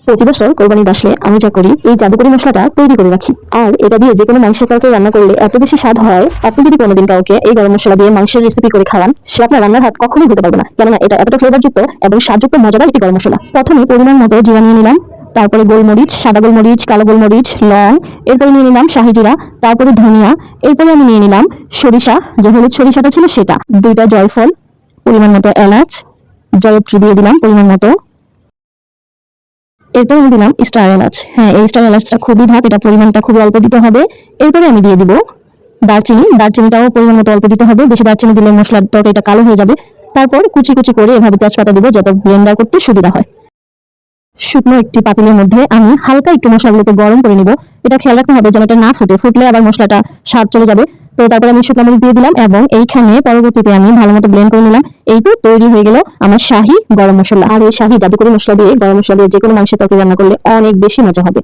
প্রতি বছর কোরবানি আসলে আমি যা করি, এই জাদুকরি মশলাটা তৈরি করে রাখি। আর এটা দিয়ে যে কোনো মাংসের তরকারি রান্না করলে এত বেশি স্বাদ হয়, আপনি যদি কোনোদিন কাউকে এই গরম মশলা দিয়ে মাংসের রেসিপি করে খাওয়ান, সে আপনার রান্নার হাত কখনোই ভুলতে পারবে না। কেননা এটা এতটা ফ্লেভারযুক্ত এবং স্বাদযুক্ত মজাদার একটি গরম মশলা। প্রথমে পরিমাণ মতো জিরা নিয়ে নিলাম, তারপরে গোলমরিচ, সাদা গোলমরিচ, কালো গোলমরিচ, লং, এরপরে নিয়ে নিলাম শাহি জিরা, তারপরে ধনিয়া, এরপরে আমি নিয়ে নিলাম সরিষা, যে হলুদ সরিষাটা ছিল সেটা, 2টা জয়ফল, পরিমাণ মতো এলাচ, জয়ত্রী দিয়ে দিলাম পরিমাণ মতো, এরপর আমি দিলাম স্টার এলাচ। হ্যাঁ, এই স্টার এলাচটা খুবই ভাব, এটা পরিমাণটা খুবই অল্প দিতে হবে। এরপরে আমি দিয়ে দিব দারচিনি, দারচিনিটাও পরিমাণ মতো অল্প দিতে হবে, বেশি দারচিনি দিলে মশলার তরকারিটা কালো হয়ে যাবে। তারপর কুচি কুচি করে এভাবে তেজপাতা দিব, যাতে ব্লেন্ডার করতে সুবিধা হয়। শুকনো একটি পাতিলের মধ্যে আমি হালকা একটু মশলাগুলোকে গরম করে নিব। এটা খেয়াল রাখতে হবে যেন এটা না ফুটে, ফুটলে আবার মশলাটা স্বাদ চলে যাবে। তো তারপরে আমি শুকনো মরিচ দিয়ে দিলাম এবং এইখানে পরবর্তীতে আমি ভালো মতো ব্লেন্ড করে নিলাম। এই তো তৈরি হয়ে গেল আমার শাহী গরম মশলা। আর এই শাহী জাদুকরি মশলা দিয়ে, গরম মশলা দিয়ে যে কোনো মাংসের তরকারি রান্না করলে অনেক বেশি মজা হবে।